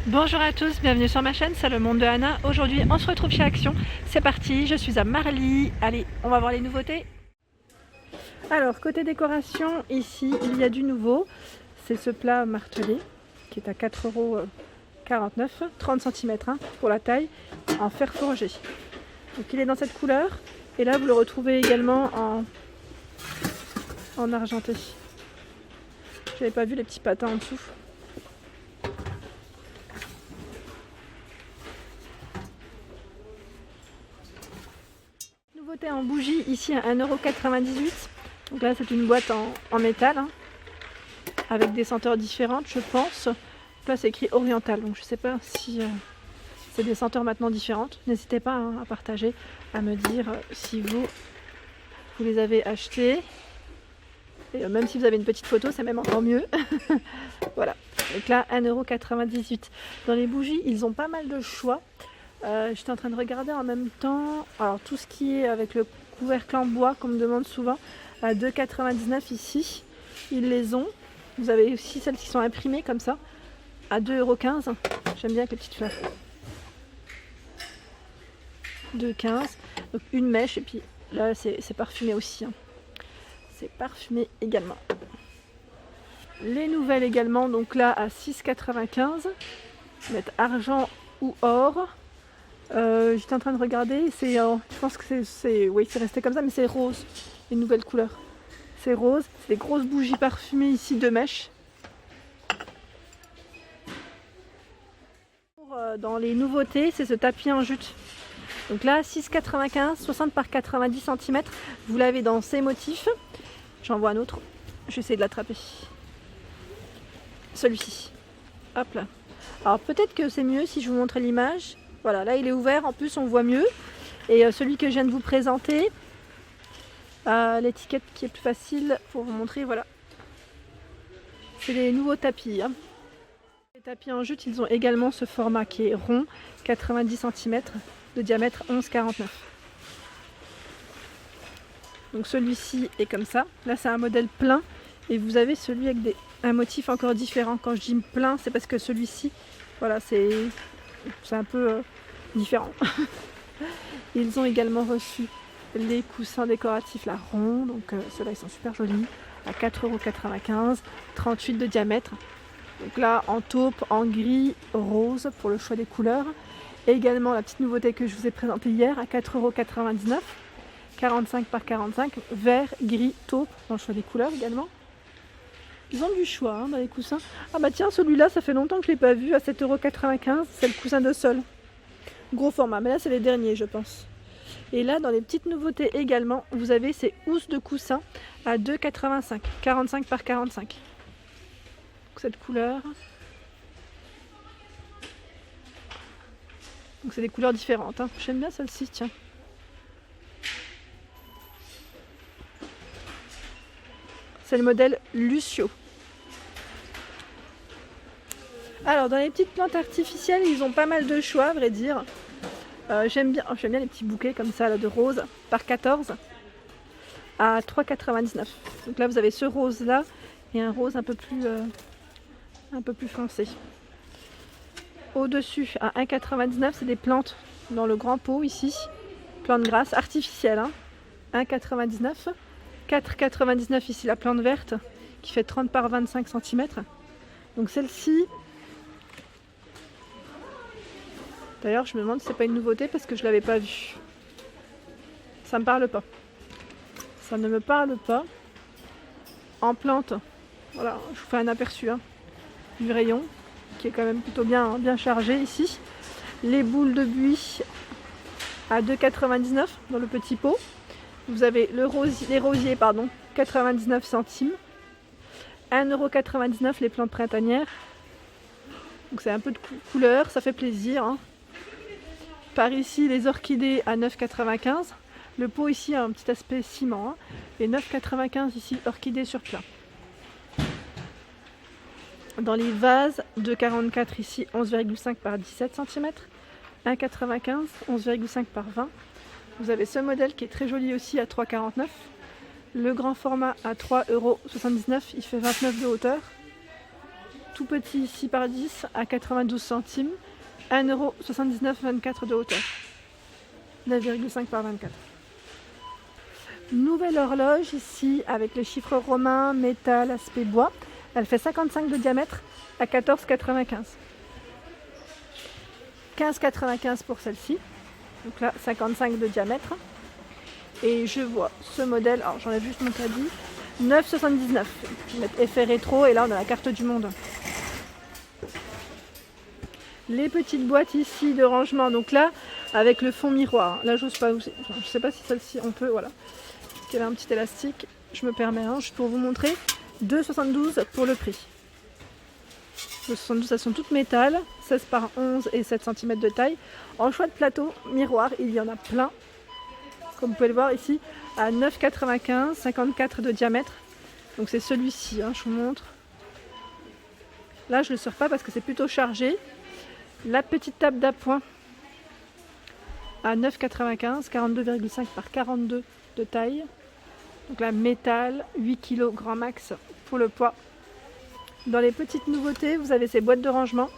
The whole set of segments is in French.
Bonjour à tous, bienvenue sur ma chaîne, c'est le monde de Anna. Aujourd'hui on se retrouve chez Action, c'est parti, je suis à Marly. Allez, on va voir les nouveautés. Alors côté décoration, ici il y a du nouveau. C'est ce plat martelé qui est à 4,49 €, 30 cm pour la taille, en fer forgé. Donc il est dans cette couleur et là vous le retrouvez également en argenté. J'avais pas vu les petits patins en dessous. Nouveauté en bougie, ici à 1,98 €. Donc là c'est une boîte en métal, hein, avec des senteurs différentes je pense. Là c'est écrit oriental, donc je sais pas si c'est des senteurs maintenant différentes. N'hésitez pas hein, à partager, à me dire si vous les avez achetées. Et même si vous avez une petite photo, c'est même encore mieux. Voilà, donc là 1,98 €. Dans les bougies, ils ont pas mal de choix. J'étais en train de regarder en même temps. Alors tout ce qui est avec le couvercle en bois, qu'on me demande souvent, à 2,99 € ici, ils les ont. Vous avez aussi celles qui sont imprimées comme ça, à 2,15 €. J'aime bien avec les petites fleurs. 2,15 €. Donc une mèche et puis là c'est parfumé aussi. Hein. C'est parfumé également. Les nouvelles également, donc là à 6,95 €. Mettre argent ou or. J'étais en train de regarder, je pense que oui, c'est resté comme ça, mais c'est rose, une nouvelle couleur. C'est rose, c'est des grosses bougies parfumées ici de mèche. Dans les nouveautés, c'est ce tapis en jute. Donc là, 6,95 €, 60 par 90 cm. Vous l'avez dans ces motifs. J'en vois un autre. Je vais essayer de l'attraper. Celui-ci. Hop là. Alors peut-être que c'est mieux si je vous montre l'image. Voilà, là il est ouvert, en plus on voit mieux. Et celui que je viens de vous présenter, l'étiquette qui est plus facile pour vous montrer, voilà. C'est les nouveaux tapis. Hein. Les tapis en jute, ils ont également ce format qui est rond, 90 cm de diamètre, 11,49 €. Donc celui-ci est comme ça. Là c'est un modèle plein et vous avez celui avec un motif encore différent. Quand je dis plein, c'est parce que celui-ci, voilà, c'est un peu différent. Ils ont également reçu les coussins décoratifs là ronds, donc ceux-là ils sont super jolis, à 4,95 €, 38 de diamètre. Donc là en taupe, en gris, rose pour le choix des couleurs. Et également la petite nouveauté que je vous ai présentée hier à 4,99 €, 45 par 45, vert, gris, taupe dans le choix des couleurs également. Ils ont du choix hein, dans les coussins. Ah bah tiens, celui-là ça fait longtemps que je ne l'ai pas vu, à 7,95 €, c'est le coussin de sol. Gros format, mais là c'est les derniers je pense. Et là dans les petites nouveautés également, vous avez ces housses de coussins à 2,85 €, 45 par 45. Donc cette couleur. Donc c'est des couleurs différentes. Hein. J'aime bien celle-ci, tiens. C'est le modèle Lucio. Alors dans les petites plantes artificielles, ils ont pas mal de choix à vrai dire. J'aime bien les petits bouquets comme ça là, de rose par 14 à 3,99 €. Donc là vous avez ce rose là et un rose un peu plus foncé. Au-dessus à 1,99 €, c'est des plantes dans le grand pot ici. Plantes grasses artificielles. Hein. 1,99 €. 4,99 € ici la plante verte qui fait 30 par 25 cm. Donc celle-ci. D'ailleurs, je me demande si c'est pas une nouveauté parce que je l'avais pas vue. Ça me parle pas. Ça ne me parle pas. En plante, voilà, je vous fais un aperçu hein, du rayon qui est quand même plutôt bien chargé ici. Les boules de buis à 2,99 € dans le petit pot. Vous avez les rosiers, 99 centimes. 1,99 € les plantes printanières. Donc c'est un peu de couleur, ça fait plaisir. Hein. Par ici, les orchidées à 9,95 €. Le pot ici a un petit aspect ciment. Hein. Et 9,95 € ici, orchidées sur plat. Dans les vases, 2,44 € ici, 11,5 par 17 cm. 1,95 €, 11,5 par 20. Vous avez ce modèle qui est très joli aussi à 3,49 €. Le grand format à 3,79 €, il fait 29 de hauteur. tout petit ici par 10 à 92 centimes, 1,79 € de hauteur, 9,5 par 24. Nouvelle horloge ici avec les chiffres romains, métal, aspect bois. Elle fait 55 de diamètre à 14,95. 15,95 pour celle-ci. Donc là, 55 de diamètre. Et je vois ce modèle, alors j'enlève juste mon caddie, 9,79. Effet rétro, et là on a la carte du monde. Les petites boîtes ici de rangement, donc là, avec le fond miroir. Là, j'ose pas, je sais pas si celle-ci, on peut, voilà. Il y a un petit élastique, je me permets, juste pour vous montrer. 2,72 pour le prix. 2,72, elles sont toutes métal, 16 par 11 et 7 cm de taille. En choix de plateau, miroir, il y en a plein. Comme vous pouvez le voir ici, à 9,95, 54 de diamètre. Donc c'est celui-ci, je vous montre. Là, je ne le sors pas parce que c'est plutôt chargé. La petite table d'appoint à 9,95, 42,5 par 42 de taille. Donc là, métal, 8 kg grand max pour le poids. Dans les petites nouveautés, vous avez ces boîtes de rangement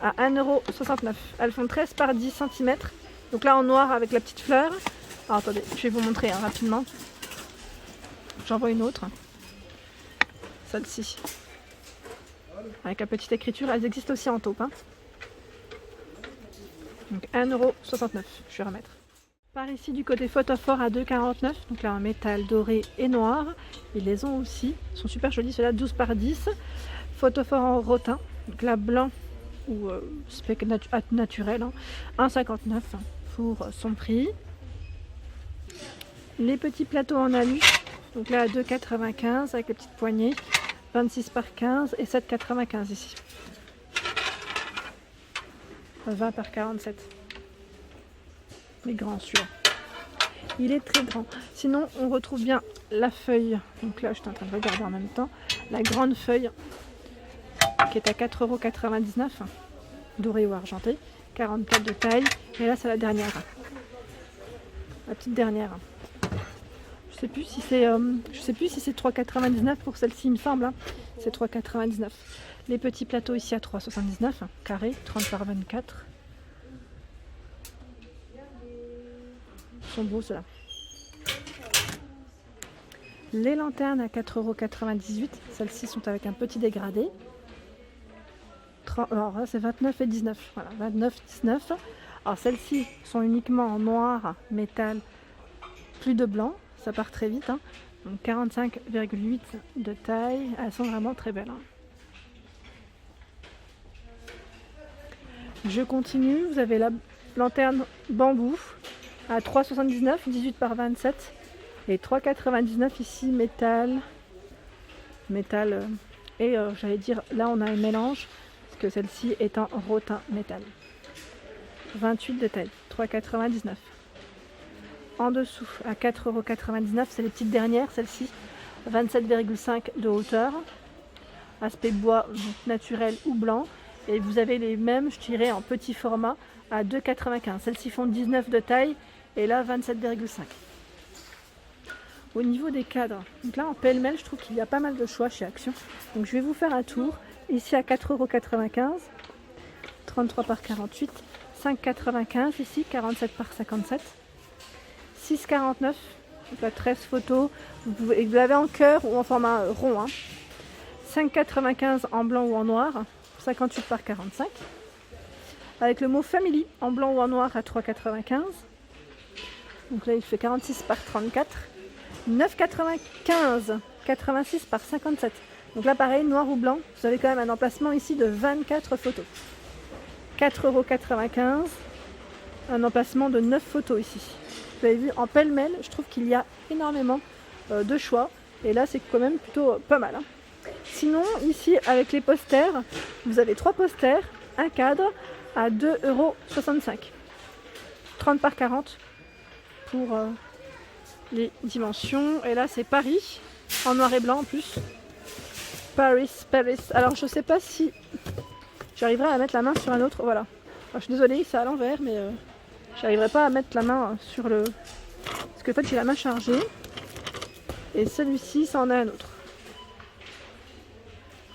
à 1,69 €. Elles font 13 par 10 cm. Donc là en noir avec la petite fleur. Alors attendez, je vais vous montrer rapidement. J'en vois une autre. Celle-ci. Avec la petite écriture, elles existent aussi en taupe. Donc 1,69 €, je vais remettre. Par ici du côté photophore à 2,49 €. Donc là en métal doré et noir. Ils les ont aussi. Ils sont super jolis, ceux-là 12 par 10. Photophore en rotin. Donc là blanc ou spec naturel. 1,59 € pour son prix. Les petits plateaux en alu. Donc là à 2,95 € avec les petites poignées. 26 par 15 et 7,95 ici. 20 par 47. Il est grand celui-là. Il est très grand. Sinon, on retrouve bien la feuille. Donc là, je suis en train de regarder en même temps. La grande feuille qui est à 4,99 €. Dorée ou argentée. 44 de taille. Et là, c'est la dernière. La petite dernière. Je sais plus si c'est 3,99 € pour celle-ci, il me semble. C'est 3,99 €. Les petits plateaux ici à 3,79 €. Carré, 30 par 24. Ils sont beaux ceux-là. Les lanternes à 4,98 €. Celles-ci sont avec un petit dégradé. Alors là c'est 29 et 19. Voilà, 29, 19. Alors celles-ci sont uniquement en noir, métal, plus de blanc. Ça part très vite. Donc 45,8 de taille. Elles sont vraiment très belles. Je continue. Vous avez la lanterne bambou à 3,79 €, 18 par 27 et 3,99 € ici métal et j'allais dire là on a un mélange parce que celle-ci est en rotin métal. 28 de taille, 3,99 €. En dessous à 4,99 €, c'est les petites dernières, celle-ci 27,5 de hauteur, aspect bois naturel ou blanc, et vous avez les mêmes, je dirais, en petit format à 2,95 €. Celles-ci font 19 de taille et là 27,5. Au niveau des cadres, donc là en pêle-mêle, je trouve qu'il y a pas mal de choix chez Action. Donc je vais vous faire un tour. Ici à 4,95 €, 33 par 48, 5,95 € ici, 47 par 57, 6,49 €, donc là 13 photos. Vous l'avez en cœur ou en format rond. 5,95 € en blanc ou en noir, 58 par 45. Avec le mot Family en blanc ou en noir à 3,95 €. Donc là il fait 46 par 34. 9,95 €, 86 par 57. Donc là pareil, noir ou blanc. Vous avez quand même un emplacement ici de 24 photos. 4,95 €, un emplacement de 9 photos ici. Vous avez vu, en pêle-mêle, je trouve qu'il y a énormément de choix. Et là c'est quand même plutôt pas mal. Sinon ici avec les posters, vous avez 3 posters, un cadre à 2,65 €. 30 par 40 pour les dimensions. Et là c'est Paris, en noir et blanc en plus. Paris. Alors je sais pas si j'arriverai à mettre la main sur un autre. Voilà. Alors, je suis désolée, c'est à l'envers, mais j'arriverai pas à mettre la main sur le... Parce que en fait j'ai la main chargée. Et celui-ci, ça en a un autre.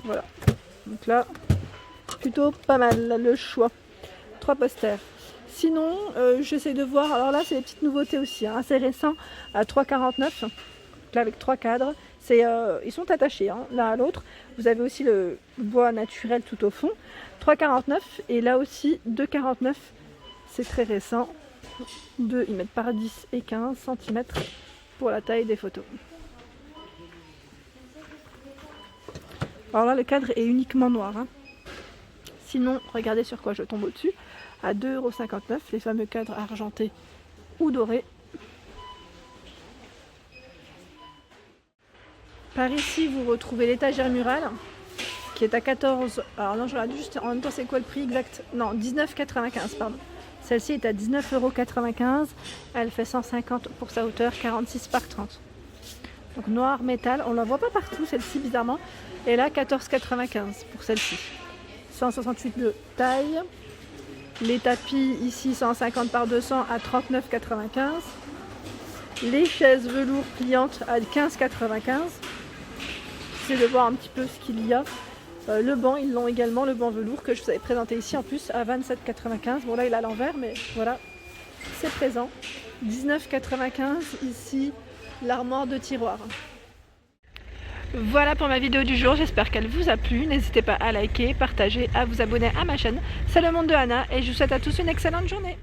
Voilà. Donc là, plutôt pas mal là, le choix. 3 posters. Sinon, j'essaie de voir, alors là c'est des petites nouveautés aussi, hein, assez récent, à 3,49. Là avec 3 cadres. Ils sont attachés hein, l'un à l'autre. Vous avez aussi le bois naturel tout au fond. 3,49 et là aussi 2,49. C'est très récent. 2 ils mettent par 10 et 15 cm pour la taille des photos. Alors là le cadre est uniquement noir. Hein. Sinon, regardez sur quoi je tombe au-dessus. À 2,59 €, les fameux cadres argentés ou dorés. Par ici, vous retrouvez l'étagère murale qui est à 14. Alors non, je regarde juste en même temps, c'est quoi le prix exact? Non, 19,95 pardon. Celle-ci est à 19,95 €. Elle fait 150 pour sa hauteur, 46 par 30. Donc noir métal, on ne la voit pas partout celle-ci bizarrement. Et là, 14,95 pour celle-ci. 168 de taille. Les tapis ici 150 par 200 à 39,95. Les chaises velours pliantes à 15,95. J'essaie de voir un petit peu ce qu'il y a. Le banc, ils l'ont également, le banc velours que je vous avais présenté ici en plus à 27,95. Bon là il est à l'envers mais voilà, c'est présent. 19,95 ici, l'armoire de tiroir. Voilà pour ma vidéo du jour, j'espère qu'elle vous a plu. N'hésitez pas à liker, partager, à vous abonner à ma chaîne. C'est le monde de Anna et je vous souhaite à tous une excellente journée.